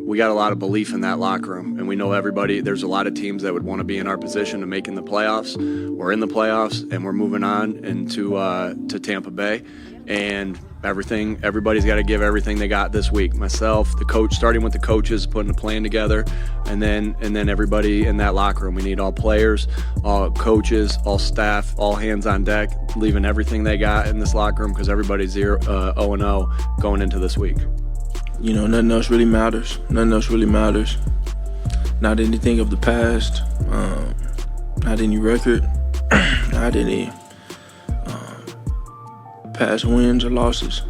we got a lot of belief in that locker room, and we know there's a lot of teams that would want to be in our position of making the playoffs. We're in the playoffs, and we're moving on into to Tampa Bay, and everybody's got to give everything they got this week. Myself, the coach, starting with the coaches, putting a plan together, and then everybody in that locker room. We need all players, all coaches, all staff, all hands on deck, leaving everything they got in this locker room, because everybody's 0-0 going into this week. Nothing else really matters. Nothing else really matters. Not anything of the past. Not any record. Not any past wins or losses.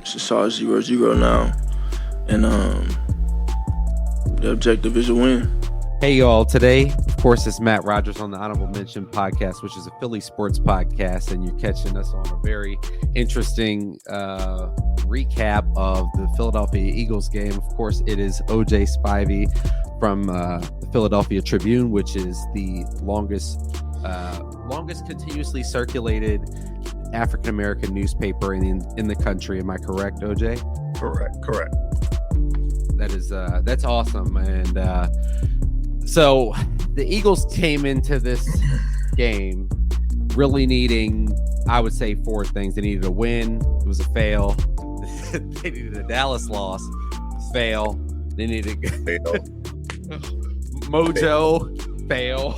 It's just all 0-0 now. And the objective is a win. Hey, y'all. Today, of course, it's Matt Rogers on the Honorable Mention podcast, which is a Philly sports podcast, and you're catching us on a very interesting recap of the Philadelphia Eagles game. Of course, it is O.J. Spivey from the Philadelphia Tribune, which is the longest continuously circulated African-American newspaper in the country. Am I correct, O.J.? Correct. That's awesome. And so the Eagles came into this game really needing, I would say, four things. They needed a win. It was a fail. They needed a Dallas loss. Fail. They needed Mojo. Fail.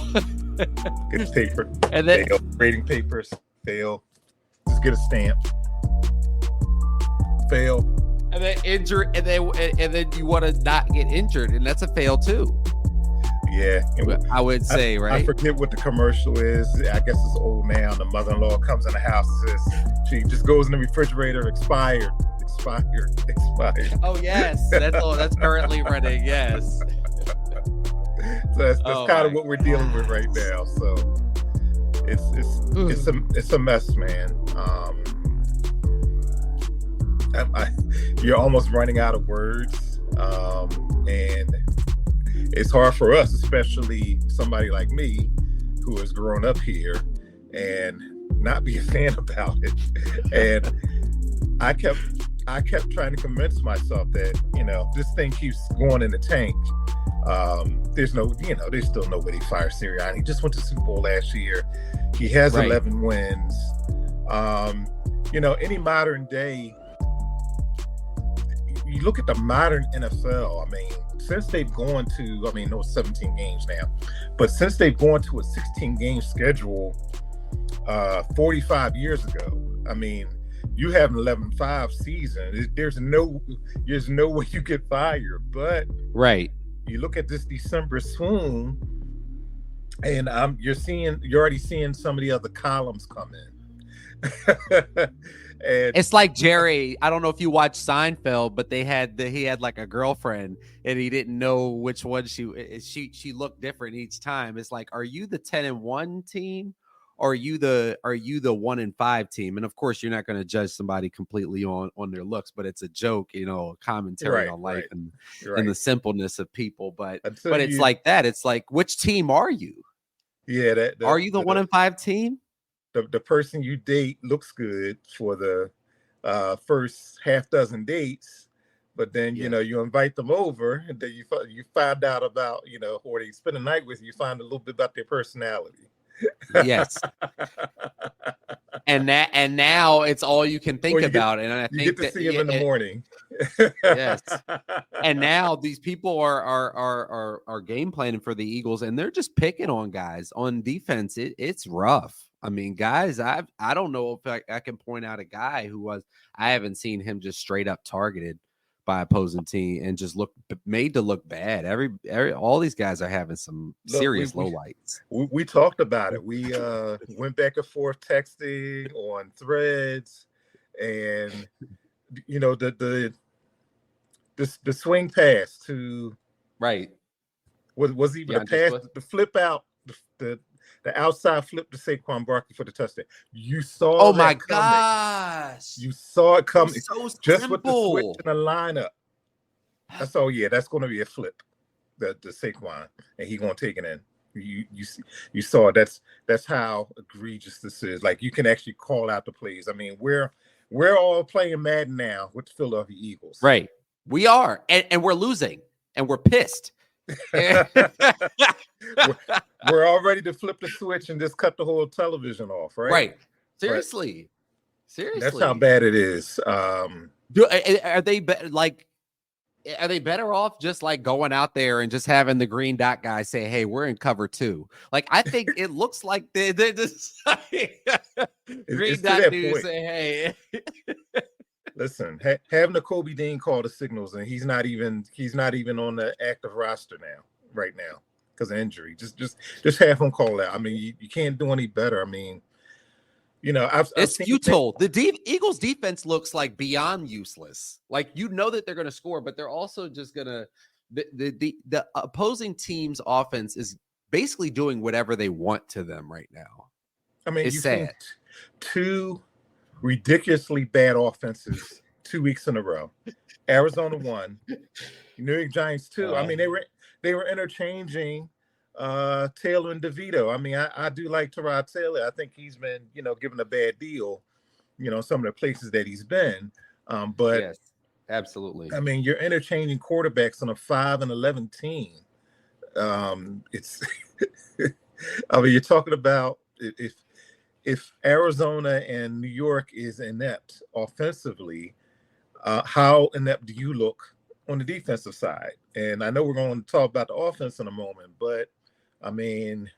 Get a paper. And then fail. Grading papers. Fail. Just get a stamp. Fail. And then injured, and then you want to not get injured, and that's a fail too. Yeah, I would say, right? I forget what the commercial is. I guess it's old now. The mother-in-law comes in the house and says, she just goes in the refrigerator, expired. Oh yes, that's currently running. Yes. So that's kind of what we're dealing with right now. So it's a mess, man. You're almost running out of words, and it's hard for us, especially somebody like me who has grown up here, and not be a fan about it. And I kept trying to convince myself that, this thing keeps going in the tank. There's still nobody fire Sirianni. He just went to Super Bowl last year. He has 11 wins. Any modern day, you look at the modern NFL, since they've gone to, no 17 games now, but since they've gone to a 16-game schedule 45 years ago, you have an 11-5 season. There's no way you get fired. But you look at this December swoon, and you're already seeing some of the other columns come in. And it's like Jerry. I don't know if you watched Seinfeld, but he had like a girlfriend, and he didn't know which one she looked different each time. It's like, are you the 10-1 team, or are you the 1-5 team? And of course, you're not going to judge somebody completely on their looks, but it's a joke, a commentary on life and the simpleness of people. But it's like that. It's like, which team are you? Yeah, are you the 1-5 team? The person you date looks good for the first half dozen dates, but then you invite them over, and then you find out about or they spend the night with you, find a little bit about their personality. Yes. and now it's all you can think about, and I think you get to see them in the morning. Yes. And now these people are game planning for the Eagles, and they're just picking on guys on defense. It's rough. Guys, I don't know if I can point out a guy I haven't seen him just straight up targeted by opposing team and just made to look bad. All these guys are having some serious lowlights. We talked about it. We went back and forth texting on threads, and the swing pass to was even a pass, the flip out, the outside flip to Saquon Barkley for the touchdown. You saw Oh my gosh. You saw it coming. So just with the switch in the lineup. That's going to be a flip. The Saquon, and he going to take it in. You saw it. That's how egregious this is. Like, you can actually call out the plays. We're all playing Madden now with the Philadelphia Eagles. Right. We are, and we're losing, and we're pissed. we're all ready to flip the switch and just cut the whole television off, right? Right. Seriously. That's how bad it is. Are they are they better off just like going out there and just having the green dot guy say, "Hey, we're in cover 2"? Like, I think it looks like they're just green dot dude say, "Hey." Listen, having the Kobe Dean call the signals, and he's not even on the active roster right now because of injury. Just have him call that. I mean, you can't do any better. I mean, it's futile. The Eagles defense looks like beyond useless. Like, that they're going to score, but they're also just going to the opposing team's offense is basically doing whatever they want to them right now. I mean, it's sad. Two ridiculously bad offenses 2 weeks in a row. Arizona 1, New York Giants 2. I mean, they were interchanging Taylor and DeVito. I mean, I do like Tyrod Taylor. I think he's been, given a bad deal, some of the places that he's been. But yes, absolutely. I mean, you're interchanging quarterbacks on a 5-11 team. It's I mean, you're talking about if Arizona and New York is inept offensively, how inept do you look on the defensive side? And I know we're going to talk about the offense in a moment, but I mean,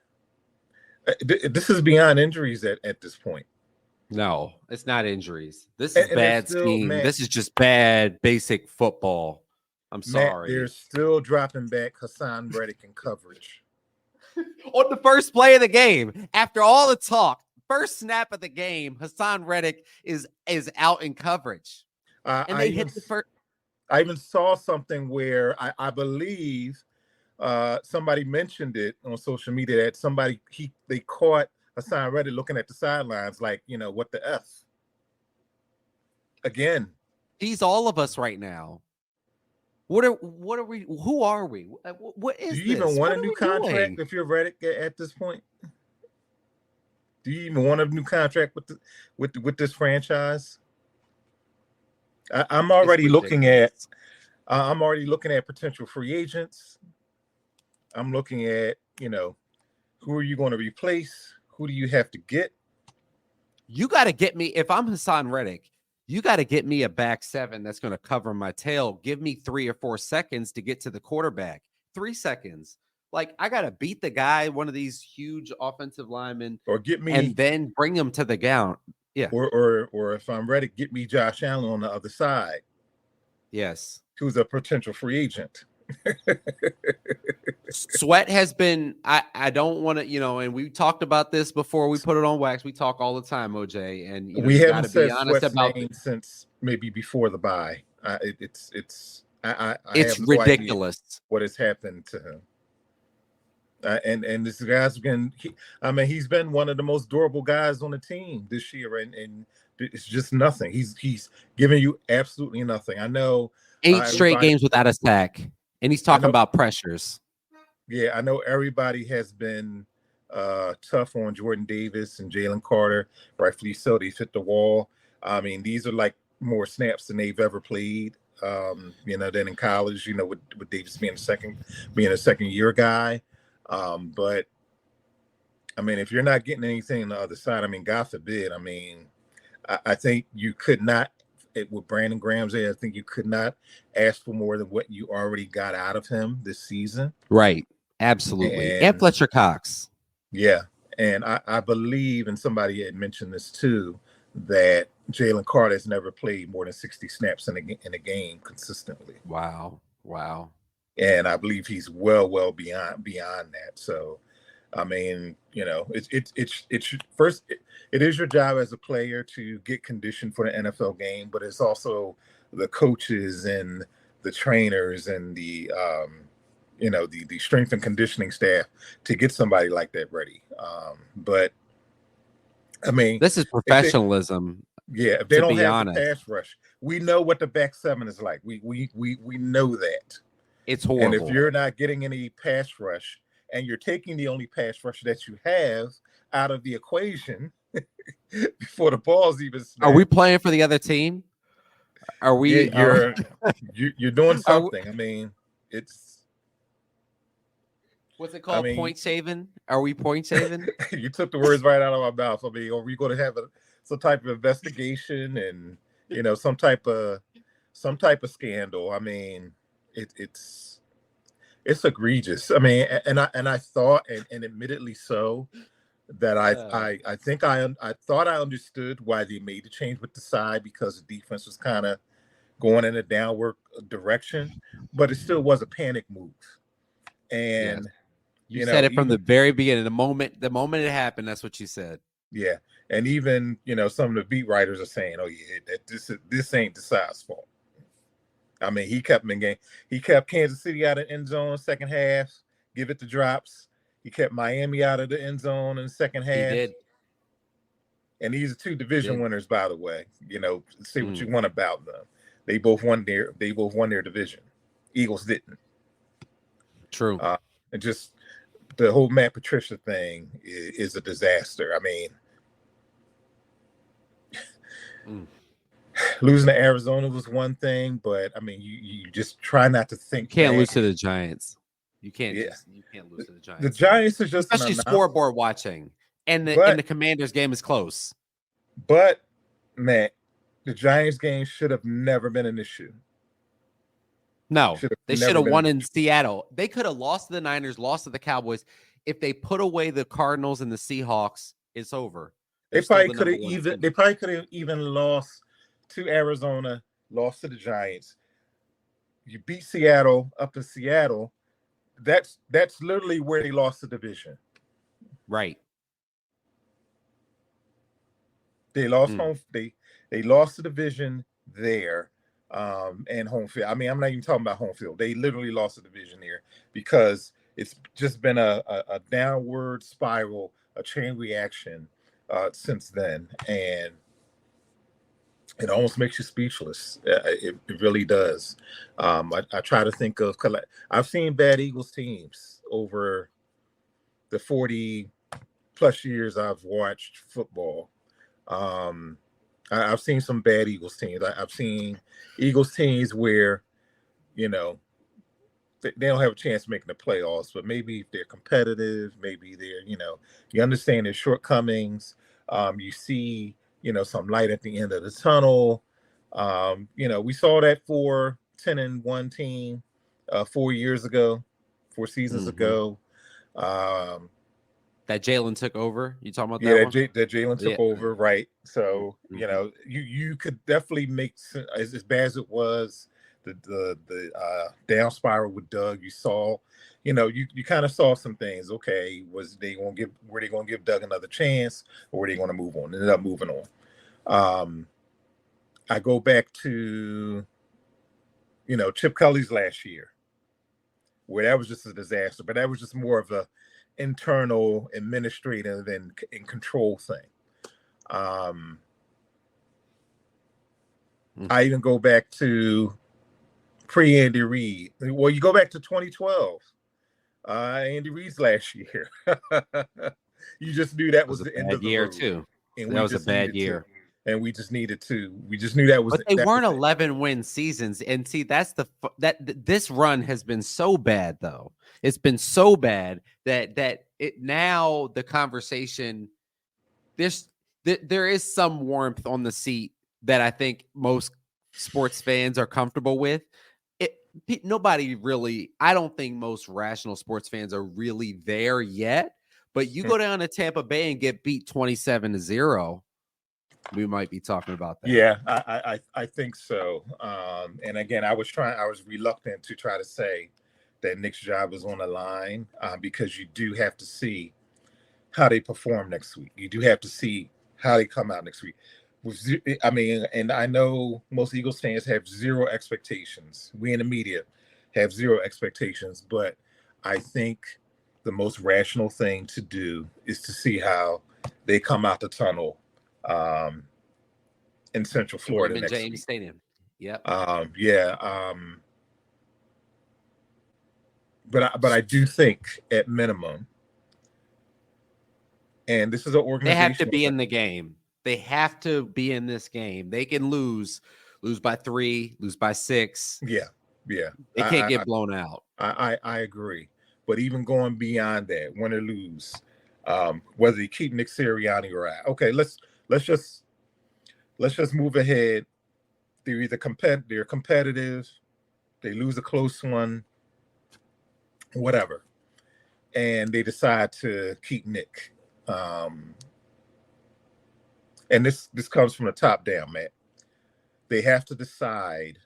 this is beyond injuries at this point. No, it's not injuries. This is bad scheme. This is just bad basic football. I'm sorry. They're still dropping back Hassan Reddick in coverage. On the first play of the game, after all the talk, first snap of the game, Hassan Reddick is out in coverage. And they hit the first. I even saw something where I believe somebody mentioned it on social media that they caught Hassan Reddick looking at the sidelines like, what the F? Again. He's all of us right now. What are we? Who are we? What is this? Do you even want a new contract if you're Reddick at this point? Do you even want a new contract with this franchise? I'm already looking at potential free agents. I'm looking at, who are you going to replace? Who do you have to get? You got to get me. If I'm Hassan Reddick, you got to get me a back 7 that's going to cover my tail. Give me 3 or 4 seconds to get to the quarterback. 3 seconds. Like, I got to beat the guy, one of these huge offensive linemen, and then bring him to the ground. Yeah. Or if I'm ready, get me Josh Allen on the other side. Yes. Who's a potential free agent. Sweat has been, I don't want to, and we talked about this before we put it on wax. We talk all the time, OJ, and we haven't said Sweat's name since maybe before the bye. It's ridiculous what has happened to him. And this guy's he's been one of the most durable guys on the team this year, and it's just nothing. He's giving you absolutely nothing. I know 8 straight games without a sack, and he's talking about pressures. Yeah, I know everybody has been tough on Jordan Davis and Jalen Carter, rightfully so. They hit the wall. I mean, these are like more snaps than they've ever played. Than in college. With Davis being a second year guy. But I mean, if you're not getting anything on the other side, I mean, God forbid. I mean, I think you could not, with Brandon Graham's there, I think you could not ask for more than what you already got out of him this season. Right. Absolutely. And Fletcher Cox. Yeah. And I believe, and somebody had mentioned this too, that Jalen Carter has never played more than 60 snaps in a game consistently. Wow. And I believe he's well beyond that. So, I mean, it's first. It is your job as a player to get conditioned for the NFL game, but it's also the coaches and the trainers and the strength and conditioning staff to get somebody like that ready. But I mean, this is professionalism. If they don't have a pass rush, we know what the back 7 is like. We know that. It's horrible. And if you're not getting any pass rush and you're taking the only pass rush that you have out of the equation before the ball's even snapped. Are we playing for the other team? Are we? You're doing Are we- something. I mean, it's. What's it called? I mean, Point saving? Are we point saving? you took the words right out of my mouth. I mean, are we going to have some type of investigation and some type of scandal? I mean, it's egregious. I mean, and I thought, and admittedly so, that I think I thought I understood why they made the change with the side, because the defense was kind of going in a downward direction, but it still was a panic move. And you said it from the very beginning. The moment it happened, that's what you said. Yeah, and even some of the beat writers are saying, "Oh yeah, this ain't the side's fault." I mean, he kept them in game. He kept Kansas City out of the end zone second half, give it the drops. He kept Miami out of the end zone in the second half. He did. And these are two division winners, by the way. Say what you want about them. They both won their division. Eagles didn't. True. And just the whole Matt Patricia thing is a disaster. I mean, losing to Arizona was one thing, but I mean, you just try not to think. You can't lose to the Giants. You can't. Yeah. You can't lose to the Giants. The Giants are just especially scoreboard watching, and the Commanders game is close. But Matt, the Giants game should have never been an issue. No, they should have won in Seattle. They could have lost to the Niners, lost to the Cowboys. If they put away the Cardinals and the Seahawks, it's over. They probably could have even lost to Arizona, lost to the Giants. You beat Seattle up in Seattle. That's literally where they lost the division. Right. They lost home. They lost the division there. And home field. I mean, I'm not even talking about home field. They literally lost the division here because it's just been a downward spiral, a chain reaction since then, and it almost makes you speechless. It really does. I try to think of. I've seen bad Eagles teams over the 40 plus years I've watched football. I've seen some bad Eagles teams. I've seen Eagles teams where, they don't have a chance of making the playoffs, but maybe if they're competitive, maybe they're, you understand their shortcomings. You see, some light at the end of the tunnel. We saw that for 10-1 team 4 seasons ago. That Jalen took over. You talking about that? Yeah, that Jalen took over, right? So you could definitely make, as bad as it was, the down spiral with Doug. You saw, you kind of saw some things. Okay, were they going to give Doug another chance, or were they going to move on? Ended up moving on. I go back to, Chip Kelly's last year, where that was just a disaster, but that was just more of a internal administrative and control thing. I even go back to pre-Andy Reid. Well, you go back to 2012, Andy Reid's last year. You just knew that was the end of the year road. too. And that was a bad year. And we just needed to. We just knew that was. But they weren't 11-win seasons, and see, that's this run has been so bad, though. It's been so bad that it now the conversation there is some warmth on the seat that I think most sports fans are comfortable with. Nobody really. I don't think most rational sports fans are really there yet. But you go down to Tampa Bay and get beat 27-0. We might be talking about that. Yeah, I think so. And again, I was reluctant to try to say that Nick's job is on the line because you do have to see how they perform next week. You do have to see how they come out next week. I mean, and I know most Eagles fans have zero expectations. We in the media have zero expectations, but I think the most rational thing to do is to see how they come out the tunnel in Central Florida next James week. Stadium. Yep. But I do think at minimum, and this is an organization. They have to be in the game. They have to be in this game. They can lose lose by 3, lose by 6. Yeah. They can't get blown out. I agree. But even going beyond that, win or lose, whether you keep Nick Sirianni or out. Okay, let's just move ahead. They're either competitive, they lose a close one, whatever, and they decide to keep Nick. And this comes from the top down, Matt. They have to decide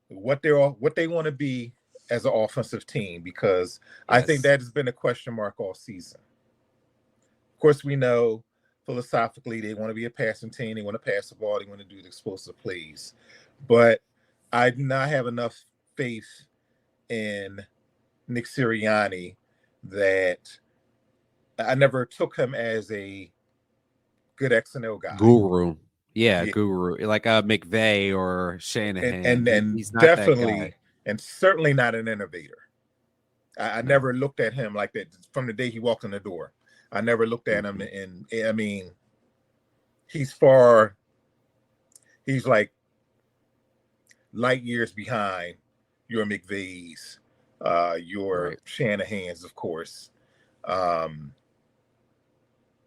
what they want to be as an offensive team, because I think that has been a question mark all season. Of course, we know philosophically they want to be a passing team, they want to pass the ball, they want to do the explosive plays, but I do not have enough faith in Nick Sirianni that I never took him as a good X&O guy. Guru. Yeah, guru. Like a McVay or Shanahan. And he's not definitely, and certainly not an innovator. I never looked at him like that from the day he walked in the door. I never looked at him, and I mean, he's like light years behind your McVays, your Shanahans, of course.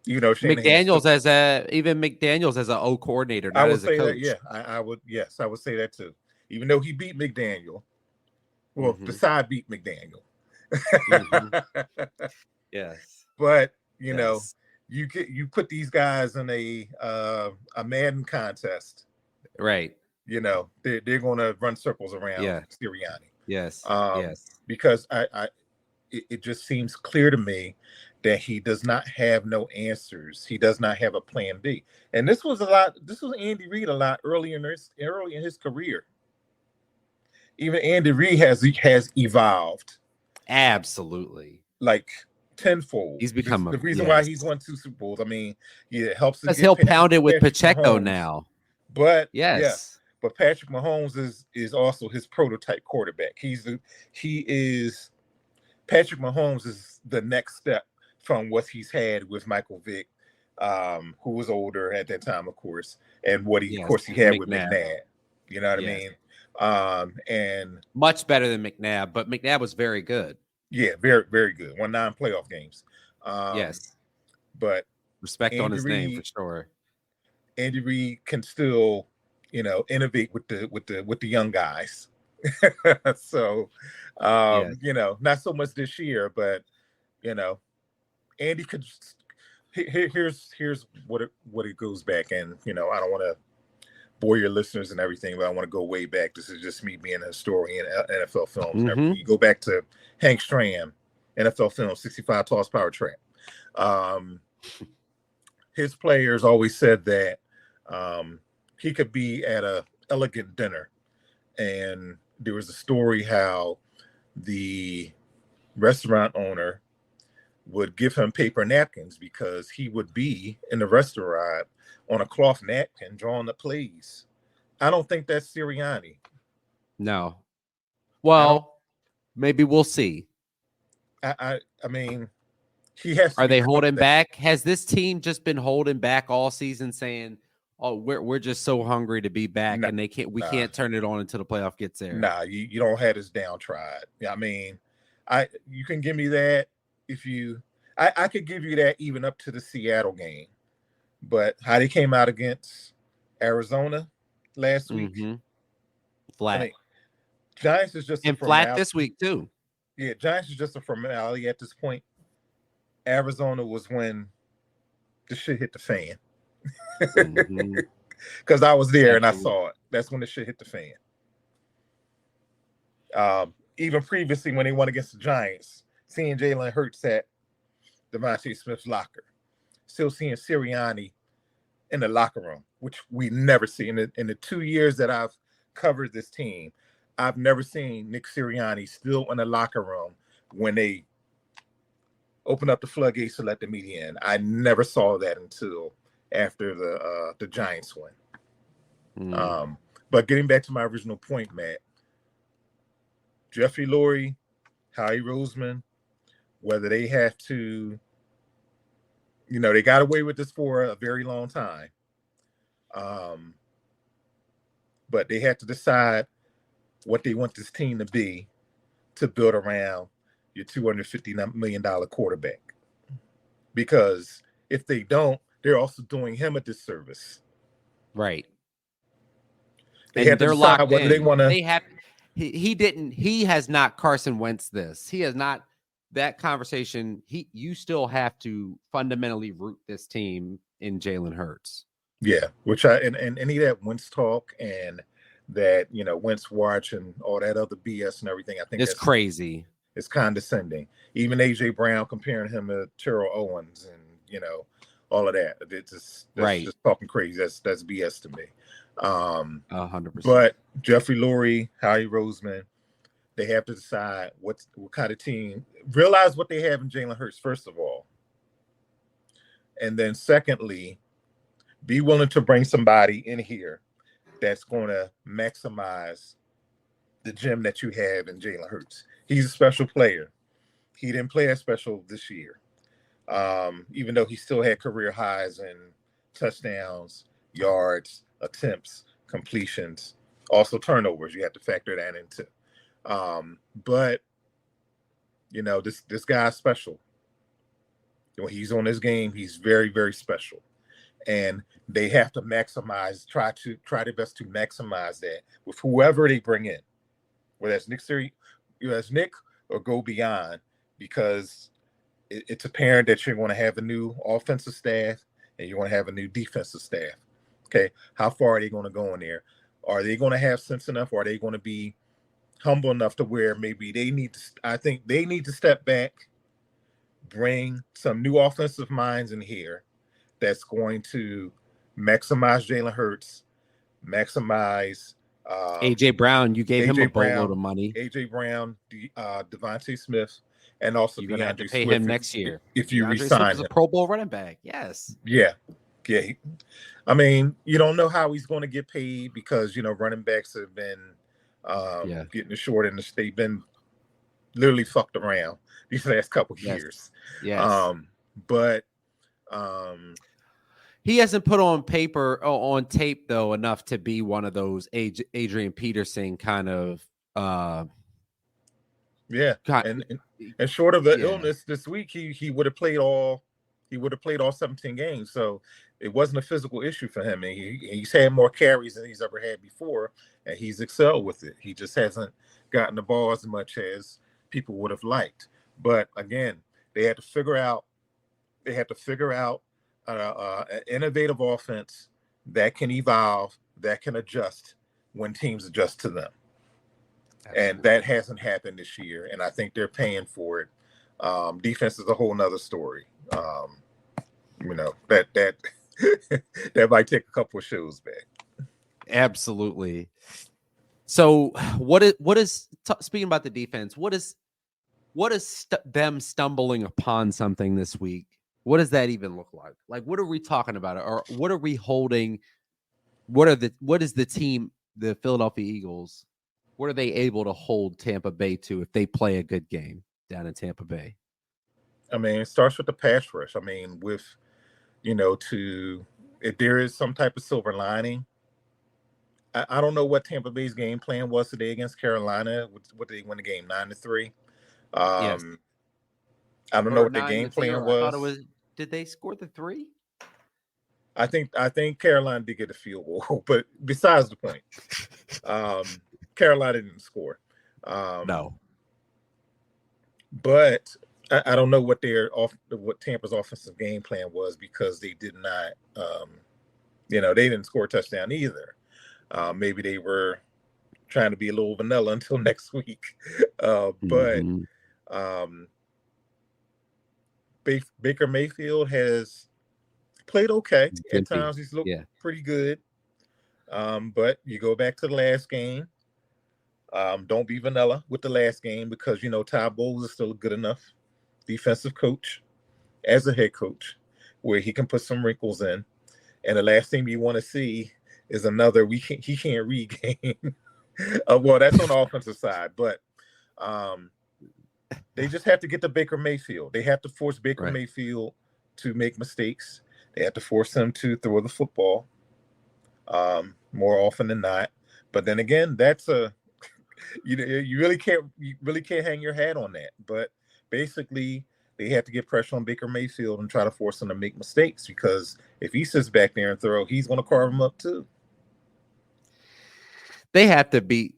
McDaniels as an O coordinator, not as a coach. I would say that too. Even though he beat McDaniel, the side beat McDaniel. Yes, but you know, you put these guys in a Madden contest, right? You know, they're going to run circles around Sirianni. Yes, because it just seems clear to me that he does not have no answers. He does not have a plan B. And this was Andy Reid a lot early in his career. Even Andy Reid has evolved. Absolutely. Like tenfold. He's become the reason why he's won 2 Super Bowls. I mean, it helps because he'll pound it with Pacheco now. But but Patrick Mahomes is also his prototype quarterback. Patrick Mahomes is the next step from what he's had with Michael Vick, who was older at that time, of course, and what he had with McNabb. You know what I mean? And much better than McNabb, but McNabb was very good. Yeah, very, very good. Won 9 playoff games. But respect on his name for sure. Andy Reid can still, innovate with the young guys. So, not so much this year, but Andy could. Here's what it goes back, and I don't want to bore your listeners and everything, but I want to go way back. This is just me being a historian, NFL films. And everything. You go back to Hank Stram, NFL films, 65 Toss Power Trap. His players always said that he could be at a elegant dinner, and there was a story how the restaurant owner would give him paper napkins because he would be in the restaurant on a cloth napkin drawing the plays. I don't think that's Sirianni. No. Well, maybe we'll see. I mean, he has. Are they holding back? Has this team just been holding back all season, saying, "Oh, we're just so hungry to be back, and we can't turn it on until the playoff gets there"? Nah, you don't have this downtrodden. I mean, you can give me that if you. I could give you that even up to the Seattle game, but how they came out against Arizona last week, flat. I mean, Giants is just and flat this week too. Yeah, Giants is just a formality at this point. Arizona was when the shit hit the fan. Because I was there and I saw it. That's when the shit hit the fan. Even previously when they won against the Giants, seeing Jalen Hurts at Devontae Smith's locker, still seeing Sirianni in the locker room, which we never see in the 2 years that I've covered this team. I've never seen Nick Sirianni still in the locker room when they open up the floodgates to let the media in. I never saw that until after the Giants win. But getting back to my original point, Matt, Jeffrey Lurie, Howie Roseman, whether they have to, they got away with this for a very long time. But they had to decide what they want this team to be to build around your $250 million quarterback. Because if they don't, they're also doing him a disservice. Right. They had to they're decide locked whether in. they want to. They have. He has not Carson Wentz this. He has not that conversation. You still have to fundamentally root this team in Jalen Hurts. Yeah, which and any of that Wentz talk and that Wentz watch and all that other BS and everything. I think it's crazy. It's condescending. Even AJ Brown comparing him to Terrell Owens and all of that. It's just just talking crazy. That's BS to me. 100%. But Jeffrey Lurie, Howie Roseman, they have to decide what kind of team. Realize what they have in Jalen Hurts, first of all, and then secondly, be willing to bring somebody in here that's going to maximize the gem that you have in Jalen Hurts. He's a special player. He didn't play as special this year, even though he still had career highs in touchdowns, yards, attempts, completions, also turnovers. You have to factor that into. But this guy's special. When he's on this game, he's very, very special. And they have to try their best to maximize that with whoever they bring in, whether that's Nick Sirianni, Nick, or go beyond, because it's apparent that you're going to have a new offensive staff and you're going to have a new defensive staff. Okay, how far are they going to go in there? Are they going to have sense enough, or are they going to be humble enough to where maybe they need to? I think they need to step back, bring some new offensive minds in here that's going to maximize Jalen Hurts, maximize AJ Brown. You gave him a boatload of money. AJ Brown, Devontae Smith, and also you're going to have to pay Swift him next year if you DeAndre resign Swift is him. a Pro Bowl running back. Yes. Yeah. I mean, you don't know how he's going to get paid because running backs have been getting the short end. They've been literally fucked around these last couple of years. Yes. But he hasn't put on tape though enough to be one of those Adrian Peterson kind of. And short of the illness this week, he would have played all 17 games. So it wasn't a physical issue for him, and he's had more carries than he's ever had before, and he's excelled with it. He just hasn't gotten the ball as much as people would have liked. But again, they had to figure out an innovative offense that can evolve, that can adjust when teams adjust to them. Absolutely. And that hasn't happened this year, and I think they're paying for it. Defense is a whole nother story. That that might take a couple of shows back. Absolutely. So what is speaking about the defense, what is them stumbling upon something this week? What does that even look like? Like, what are we talking about? Or what are we holding? What is the team, the Philadelphia Eagles, what are they able to hold Tampa Bay to if they play a good game down in Tampa Bay? I mean, it starts with the pass rush. I mean, if there is some type of silver lining, I don't know what Tampa Bay's game plan was today against Carolina. What did they win the game, 9-3? Yes. I don't know what the game plan was. I thought it was. Did they score the 3? I think Carolina did get a field goal, but besides the point, Carolina didn't score. No. But I don't know what what Tampa's offensive game plan was, because they did not, they didn't score a touchdown either. Maybe they were trying to be a little vanilla until next week. But Baker Mayfield has played okay. At times he's looked pretty good. But you go back to the last game. Don't be vanilla with the last game, because Todd Bowles is still a good enough defensive coach as a head coach where he can put some wrinkles in. And the last thing you want to see is another he can't read game. Well, that's on the offensive side, but they just have to get to Baker Mayfield. They have to force Baker Mayfield to make mistakes. They have to force him to throw the football. more often than not. But then again, that's you really can't hang your hat on that. But basically, they have to get pressure on Baker Mayfield and try to force him to make mistakes, because if he sits back there and throw, he's going to carve him up too. They have to beat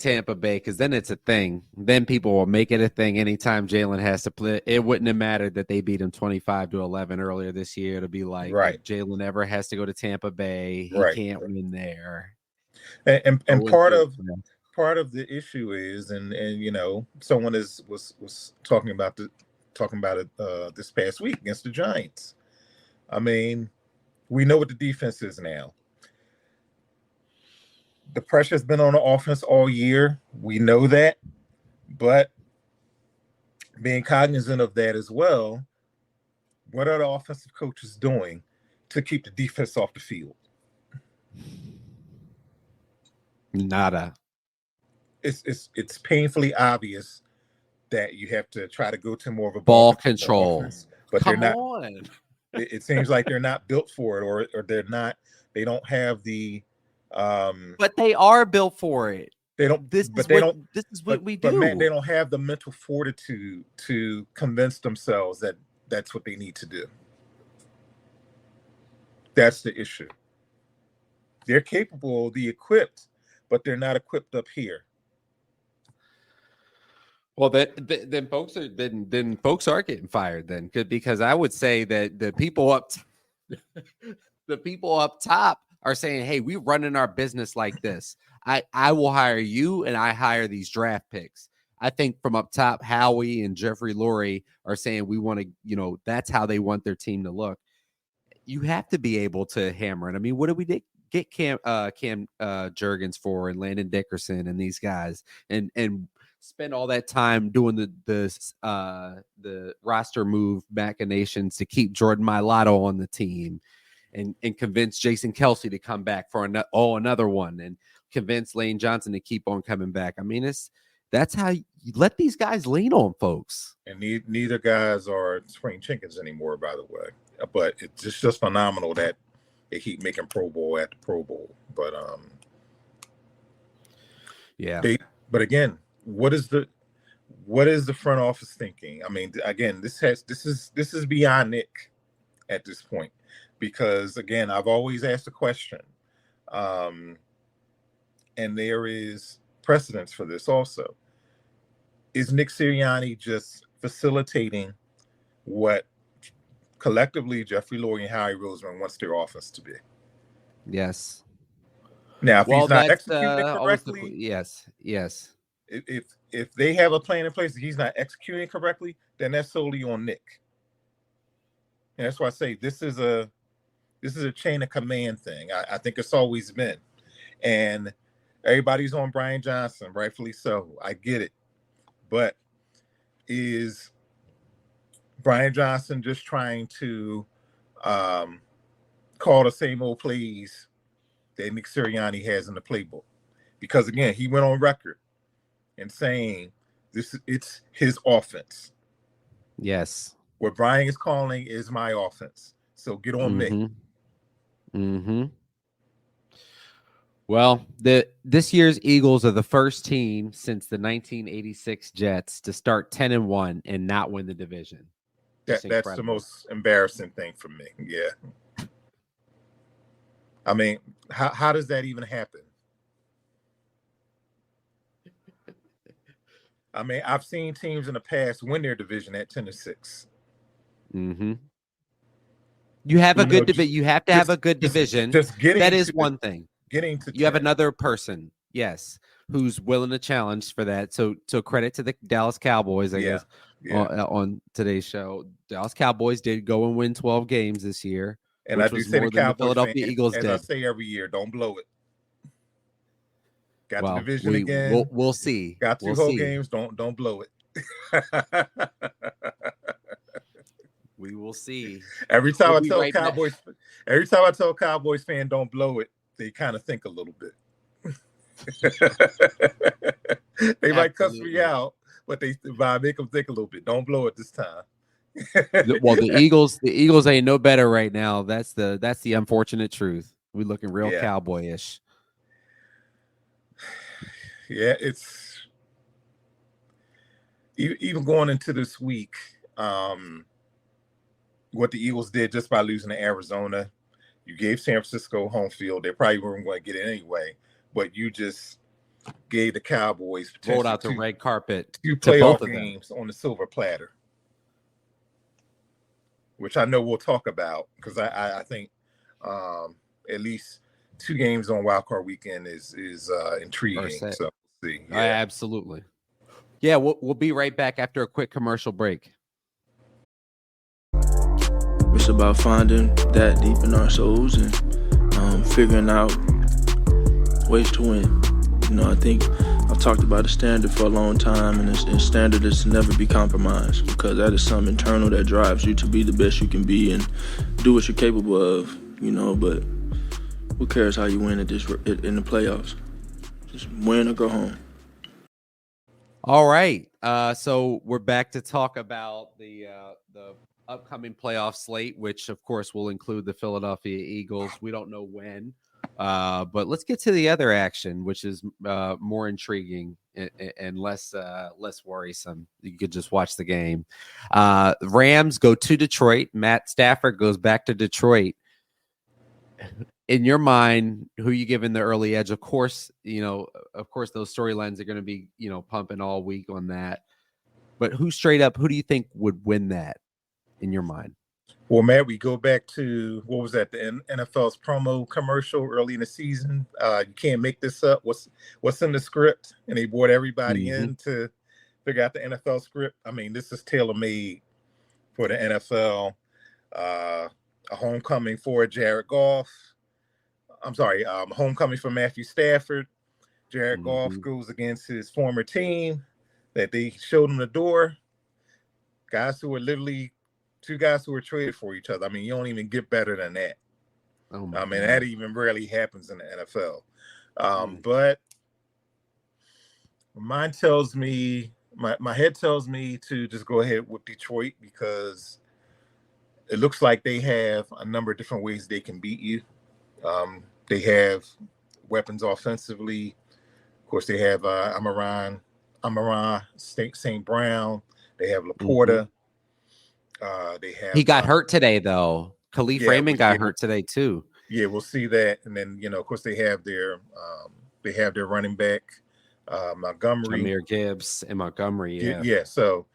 Tampa Bay, because then it's a thing. Then people will make it a thing anytime Jalen has to play. It wouldn't have mattered that they beat him 25-11 earlier this year. It'll be like, right, if Jalen ever has to go to Tampa Bay, he can't win there. And part of the issue is, and someone was talking about it this past week against the Giants. I mean, we know what the defense is now. The pressure's been on the offense all year. We know that, but being cognizant of that as well, what are the offensive coaches doing to keep the defense off the field? Nada. It's painfully obvious that you have to try to go to more of a ball control offense, but Come they're not. On. It seems like they're not built for it, or they're not. They don't have the. But they are built for it. They don't. This but is they what, don't. This is what but, we do. But man, they don't have the mental fortitude to convince themselves that that's what they need to do. That's the issue. They're capable, the equipped, but they're not equipped up here. Well, then folks are getting fired then, because I would say that the people up top are saying, hey, we're running our business like this. I will hire you, and I hire these draft picks. I think from up top, Howie and Jeffrey Lurie are saying we want to, that's how they want their team to look. You have to be able to hammer it. I mean, what did we get Cam Jurgens for, and Landon Dickerson and these guys, and spend all that time doing the roster move machinations to keep Jordan Mailata on the team, and convince Jason Kelsey to come back for another one, and convince Lane Johnson to keep on coming back. I mean, that's how you let these guys lean on folks. And neither guys are spring chickens anymore, by the way. But it's just phenomenal that they keep making Pro Bowl after Pro Bowl. But yeah. But again, what is the front office thinking? I mean, again, this is beyond Nick at this point, because again, I've always asked the question, and there is precedence for this also. Is Nick Sirianni just facilitating what collectively Jeffrey Lurie and Howie Roseman wants their offense to be? Yes. Now, if he's not executing correctly, yes. If they have a plan in place and he's not executing correctly, then that's solely on Nick. And that's why I say this is a chain of command thing. I think it's always been. And everybody's on Brian Johnson, rightfully so. I get it. But is Brian Johnson just trying to call the same old plays that Nick Sirianni has in the playbook? Because again, he went on record and saying it's his offense. Yes. What Brian is calling is my offense. So get on me. Mm-hmm. Well, this year's Eagles are the first team since the 1986 Jets to start 10-1 and not win the division. That's the most embarrassing thing for me. Yeah. I mean, how does that even happen? I mean, I've seen teams in the past win their division at 10-6. Mm-hmm. You have a good division. You have to have a good division. That is one thing. You have another person, yes, who's willing to challenge for that. So credit to the Dallas Cowboys, I guess, on today's show. Dallas Cowboys did go and win 12 games this year. And I do say the Cowboys, Philadelphia Eagles as did. I say every year, don't blow it. Got the division again. again. We'll see. Got two whole games. Don't blow it. We will see. Every time I tell Cowboys fan don't blow it, they kind of think a little bit. They might cuss me out, but I make them think a little bit. Don't blow it this time. Well, the Eagles ain't no better right now. That's the unfortunate truth. We looking real Yeah. cowboyish. Yeah, it's even going into this week, what the Eagles did just by losing to Arizona. You gave San Francisco home field. They probably weren't going to get it anyway, but you just gave the Cowboys Rolled potentially out the red carpet two to both playoff of them. games on the silver platter, which I know we'll talk about because I think at least 2 games on Wild Card Weekend is intriguing. So we'll see. Yeah. Absolutely. Yeah, we'll be right back after a quick commercial break. It's about finding that deep in our souls and figuring out ways to win. You know, I think I've talked about a standard for a long time, and the standard is to never be compromised, because that is something internal that drives you to be the best you can be and do what you're capable of, you know, but who cares how you win in the playoffs? Just win or go home. All right. So we're back to talk about the upcoming playoff slate, which of course will include the Philadelphia Eagles. We don't know when, but let's get to the other action, which is more intriguing and less worrisome. You could just watch the game. Rams go to Detroit. Matt Stafford goes back to Detroit. In your mind, who you giving the early edge? Of course, those storylines are going to be, pumping all week on that. But who do you think would win that in your mind? Well, Matt, we go back to, what was that, the NFL's promo commercial early in the season. You can't make this up. What's in the script? And they brought everybody in to figure out the NFL script. I mean, this is tailor-made for the NFL. A homecoming for Jared Goff. Homecoming for Matthew Stafford. Jared Goff goes against his former team that they showed him the door. Guys who were literally 2 guys who were traded for each other. I mean, you don't even get better than that. That even rarely happens in the NFL. But mine tells me, my head tells me to just go ahead with Detroit, because it looks like they have a number of different ways they can beat you. They have weapons offensively. Of course, they have Amon St. Brown. They have Laporta. He got hurt today, though. Khalif Raymond got hurt today too. Yeah, we'll see that. And then, of course, they have their running back, Montgomery, Jahmyr Gibbs, and Montgomery. Yeah, yeah. So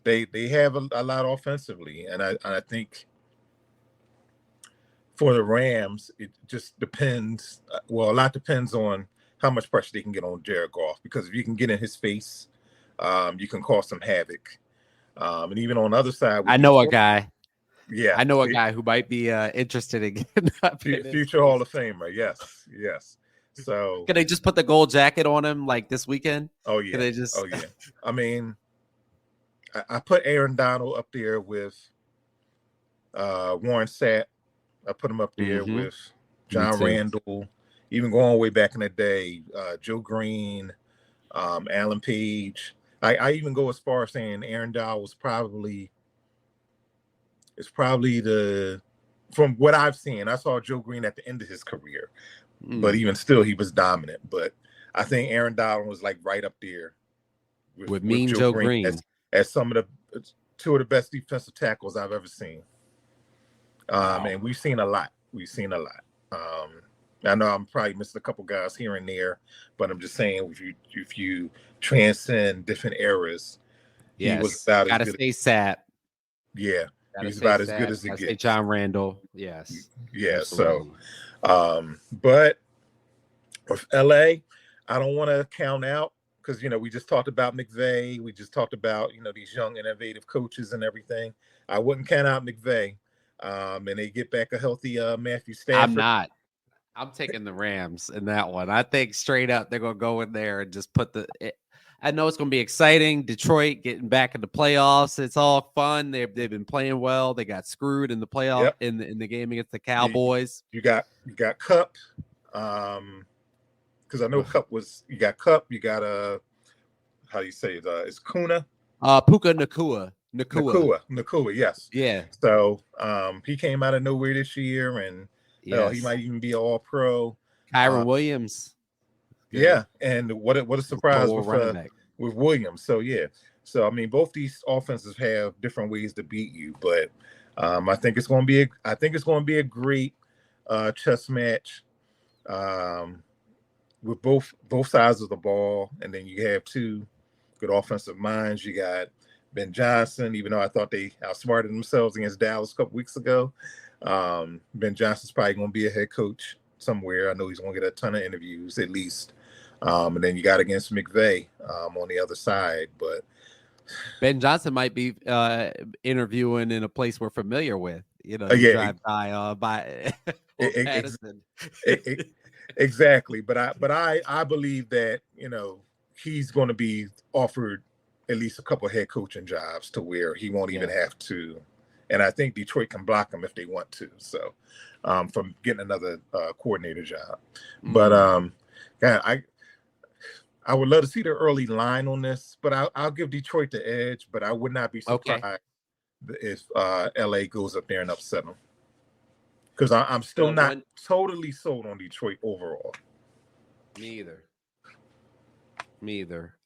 they have a lot offensively, and I think for the Rams, it just depends. Well, a lot depends on how much pressure they can get on Jared Goff, because if you can get in his face, you can cause some havoc. And even on the other side, I know a guy. Yeah, I know a guy who might be interested in getting future Hall of Famer. Yes. So can they just put the gold jacket on him like this weekend? Oh yeah. Can they just? Oh yeah. I mean, I put Aaron Donald up there with Warren Sapp. I put him up there with John Randall. Even going way back in the day, Joe Green, Alan Page. I even go as far as saying Aaron Donald is probably from what I've seen. I saw Joe Green at the end of his career, but even still, he was dominant. But I think Aaron Donald was like right up there with Joe Green as some of the 2 of the best defensive tackles I've ever seen. And we've seen a lot. I know I'm probably missing a couple guys here and there, but I'm just saying, if you transcend different eras, he was about as good. Stay sat. Yeah, he's about as good as it gets. John Randall. Yes. Yeah. Absolutely. So, but with LA, I don't want to count out, because we just talked about McVay. We just talked about these young innovative coaches and everything. I wouldn't count out McVay. And they get back a healthy Matthew Stafford. I'm taking the Rams in that one. I think straight up they're going to go in there and just I know it's going to be exciting. Detroit getting back in the playoffs. It's all fun. They've been playing well. They got screwed in the playoff in the game against the Cowboys. You got Cup. Because I know you got Cup. You got how do you say it? It's Kuna. Puka Nacua. Nakua, yes. Yeah. So he came out of nowhere this year, and Hell, he Yes. might even be an All-Pro. Kyron Williams. Good. Yeah, and what a surprise running back. with Williams. So yeah, so I mean, both these offenses have different ways to beat you, but I think it's going to be a great chess match with both sides of the ball, and then you have two good offensive minds. You got Ben Johnson, even though I thought they outsmarted themselves against Dallas a couple weeks ago. Ben Johnson's probably going to be a head coach somewhere. I know he's going to get a ton of interviews at least. And then you got against McVay on the other side. But Ben Johnson might be interviewing in a place we're familiar with. You know, drive by Patterson. Exactly. But I believe that, you know, he's going to be offered at least a couple of head coaching jobs to where he won't even have to. And I think Detroit can block him if they want to. So from getting another coordinator job. But I would love to see the early line on this, but I'll give Detroit the edge, but I would not be surprised if LA goes up there and upset them. Because I'm still not totally sold on Detroit overall. Me either.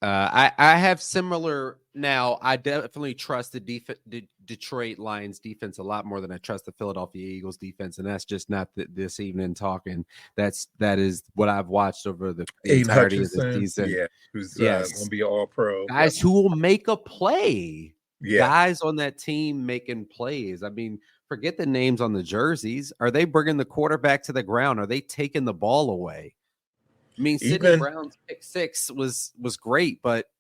I have similar now. I definitely trust the Detroit Lions defense a lot more than I trust the Philadelphia Eagles defense, and that's just not this evening talking. That is what I've watched over the entirety of the season. Yeah, who's going to be All-Pro. Guys who will make a play. Yeah. Guys on that team making plays. I mean, forget the names on the jerseys. Are they bringing the quarterback to the ground? Are they taking the ball away? I mean, Sidney Brown's pick six was great, but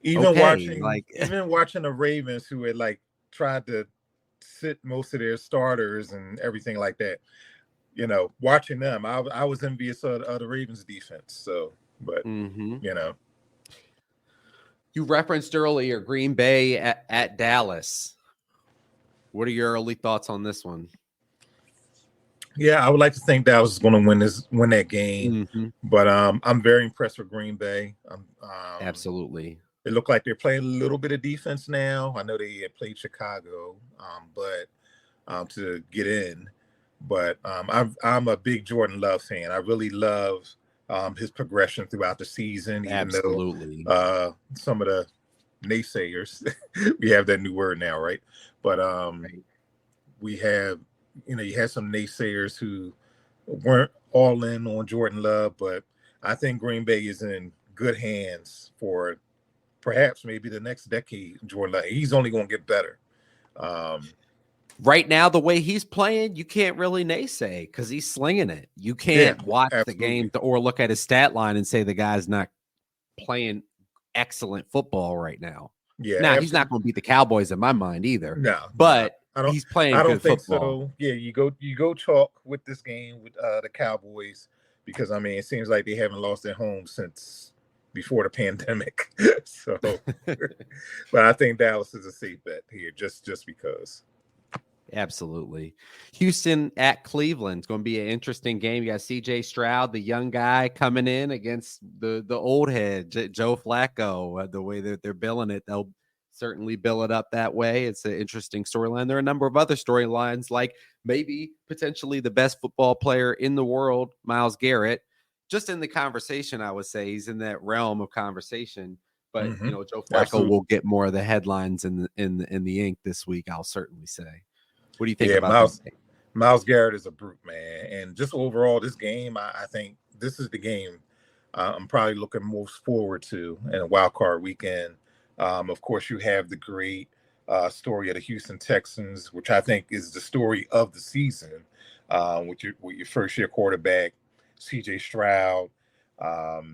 watching the Ravens, who had like tried to sit most of their starters and everything like that, you know, watching them, I was envious of the Ravens defense. So, but you know, you referenced earlier Green Bay at Dallas. What are your early thoughts on this one? Yeah, I would like to think Dallas is going to win that game, but I'm very impressed with Green Bay. Absolutely. It looked like they're playing a little bit of defense now. I know they had played Chicago, but to get in. But I'm a big Jordan Love fan. I really love his progression throughout the season. Even though some of the naysayers, we have that new word now, right? But we have. You know, you had some naysayers who weren't all in on Jordan Love, but I think Green Bay is in good hands for perhaps maybe the next decade. Jordan Love, he's only going to get better. Right now, the way he's playing, you can't really naysay because he's slinging it. You can't watch the game or look at his stat line and say the guy's not playing excellent football right now. Yeah, now he's not going to beat the Cowboys in my mind either. No, but he's playing. I don't think football. So. Yeah, you go chalk with this game with the Cowboys because I mean it seems like they haven't lost at home since before the pandemic. So, but I think Dallas is a safe bet here just because. Absolutely. Houston at Cleveland. It's going to be an interesting game. You got CJ Stroud, the young guy, coming in against the old head, Joe Flacco. The way that they're billing it, they'll certainly bill it up that way. It's an interesting storyline. There are a number of other storylines, like maybe potentially the best football player in the world, Myles Garrett. Just in the conversation, I would say he's in that realm of conversation. But you know, Joe Flacco will get more of the headlines in the ink this week. I'll certainly say. What do you think about this game? Myles Garrett is a brute, man. And just overall, this game, I think this is the game I'm probably looking most forward to in a wild card weekend. Of course, you have the great story of the Houston Texans, which I think is the story of the season, with your first-year quarterback, C.J. Stroud, got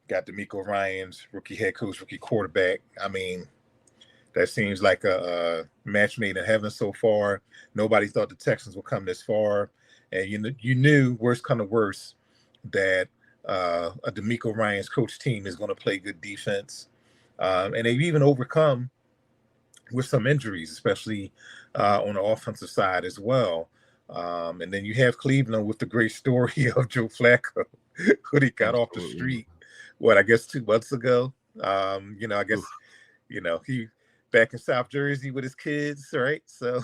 DeMeco Ryans, rookie head coach, rookie quarterback. I mean, that seems like a match made in heaven so far. Nobody thought the Texans would come this far. And you knew, worst come to worst, that a DeMeco Ryans coach team is going to play good defense. And they've even overcome with some injuries, especially on the offensive side as well. And then you have Cleveland with the great story of Joe Flacco, who he got off the street, I guess 2 months ago. I guess, back in South Jersey with his kids, right? So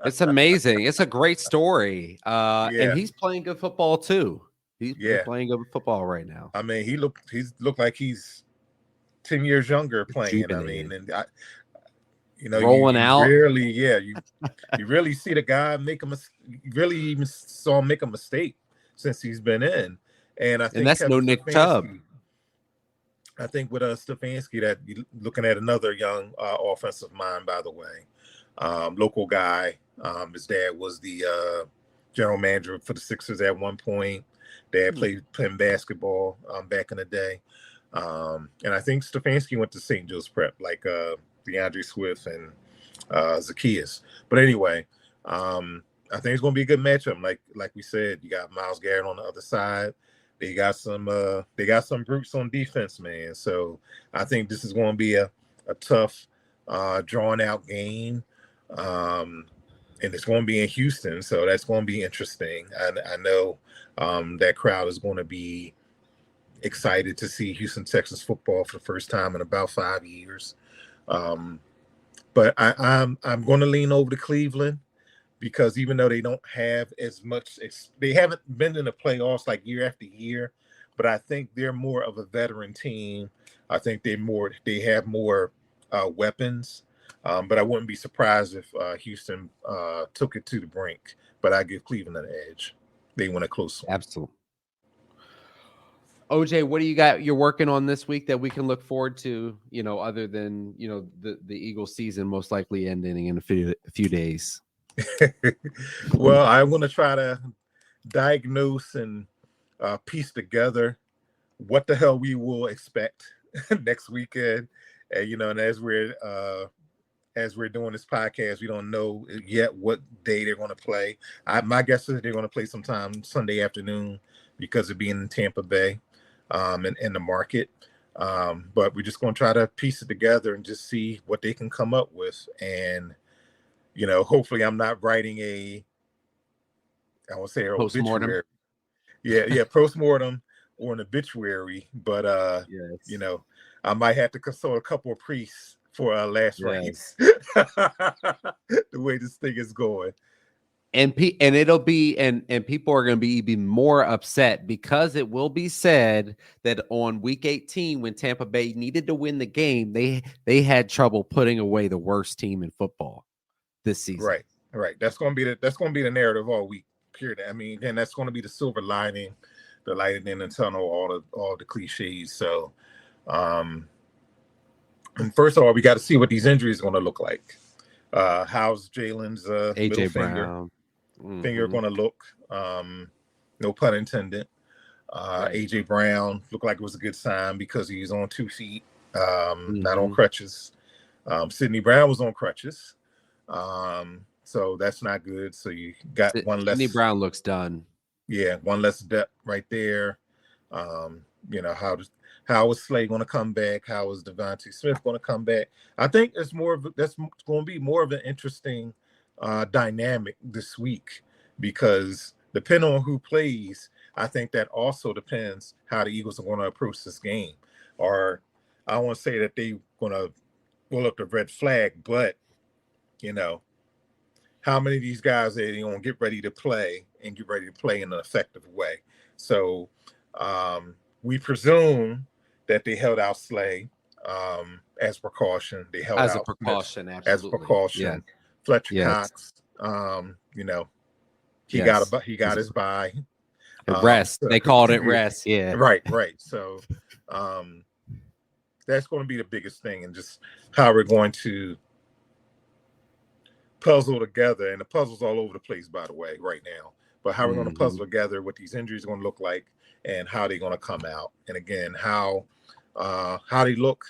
it's amazing. It's a great story. And yeah, he's playing good football too. He's yeah. playing good football right now. I mean, he's looked like he's 10 years younger playing. I mean, and rolling out. Rarely, you really see the guy make a mistake. You really even saw him make a mistake since he's been in. And I think that's no Nick Chubb. I think with Stefanski, that you're looking at another young offensive mind, by the way, local guy. His dad was the general manager for the Sixers at one point. Dad playing basketball back in the day. And I think Stefanski went to St. Joe's Prep, like DeAndre Swift and Zacchaeus. But anyway, I think it's going to be a good matchup. Like we said, you got Myles Garrett on the other side. They got some brutes on defense, man. So I think this is going to be a tough, drawn out game. And it's going to be in Houston. So that's going to be interesting. I know that crowd is going to be excited to see Houston Texans football for the first time in about 5 years. But I'm going to lean over to Cleveland, because even though they don't have as much, they haven't been in the playoffs like year after year, but I think they're more of a veteran team. I think they have more weapons, but I wouldn't be surprised if Houston took it to the brink. But I give Cleveland an edge. They win a close one. Absolutely. OJ, what do you got you're working on this week that we can look forward to, other than, the Eagles season most likely ending in a few days? Well, I want to try to diagnose and piece together what the hell we will expect next weekend. And, and as we're doing this podcast, we don't know yet what day they're going to play. My guess is they're going to play sometime Sunday afternoon because of being in Tampa Bay and in the market. But we're just going to try to piece it together and just see what they can come up with. And hopefully I'm not writing I won't say an obituary. Yeah, postmortem or an obituary, but yes. I might have to consult a couple of priests for our last rites. The way this thing is going. And it'll be and people are going to be even more upset, because it will be said that on week 18, when Tampa Bay needed to win the game, they had trouble putting away the worst team in football this season. Right. That's going to be the narrative all week. Period. I mean, and that's going to be the silver lining, the light in the tunnel, all the cliches. So, and first of all, we got to see what these injuries are going to look like. How's Jalen's AJ Brown finger going to look? No pun intended. AJ Brown looked like it was a good sign because he's on 2 feet, not on crutches. Sidney Brown was on crutches. So that's not good. So you got one less. Sidney Brown looks done. Yeah, one less depth right there. How is Slay going to come back? How is Devontae Smith going to come back? I think that's going to be more of an interesting dynamic this week, because depending on who plays, I think that also depends how the Eagles are going to approach this game. Or I don't want to say that they're going to pull up the red flag, but how many of these guys are going to get ready to play and get ready to play in an effective way? So we presume that they held out Slay as precaution. They held as out a precaution, as absolutely. precaution. Yeah. Fletcher Yes. Cox, he Yes. got his bye. Rest. They called it rest. Yeah. Right. So that's going to be the biggest thing, and just how we're going to puzzle together. And the puzzle's all over the place, by the way, right now. But how we're going to puzzle together what these injuries are going to look like and how they're going to come out. And again, how they look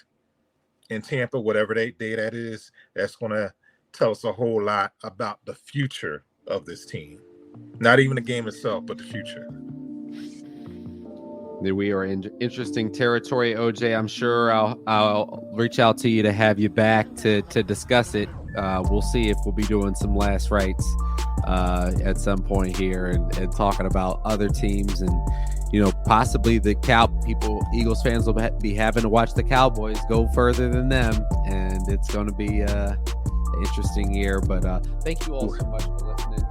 in Tampa, whatever day that is, that's going to tell us a whole lot about the future of this team. Not even the game itself, but the future. We are in interesting territory, OJ. I'm sure I'll reach out to you to have you back to discuss it. We'll see if we'll be doing some last rites at some point here and talking about other teams and possibly the Eagles fans will be having to watch the Cowboys go further than them, and it's going to be an interesting year. But thank you all so much for listening.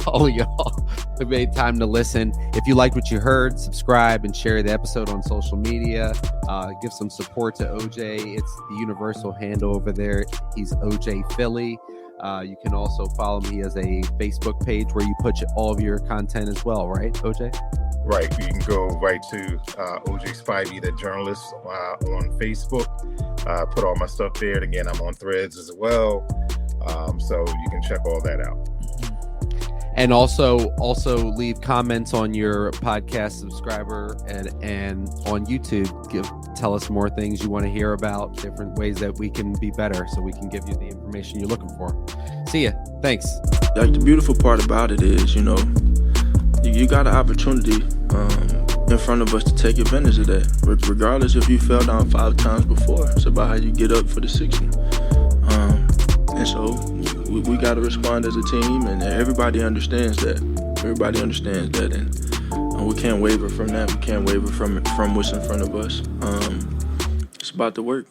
All of y'all who made time to listen. If you liked what you heard, subscribe and share the episode on social media. Give some support to OJ. It's the universal handle over there. He's OJ Philly. You can also follow me as a Facebook page where you put all of your content as well, right, OJ? Right. You can go right to OJ Spivey, the journalist, on Facebook. Put all my stuff there. And again, I'm on Threads as well. So you can check all that out. And also leave comments on your podcast subscriber and on YouTube. Tell us more things you want to hear about, different ways that we can be better so we can give you the information you're looking for. See ya. Thanks. Like, the beautiful part about it is, you got an opportunity in front of us to take advantage of that. Regardless if you fell down 5 times before, it's about how you get up for the 6th one. And so we got to respond as a team, and everybody understands that. And we can't waver from that. We can't waver from what's in front of us. It's about the work.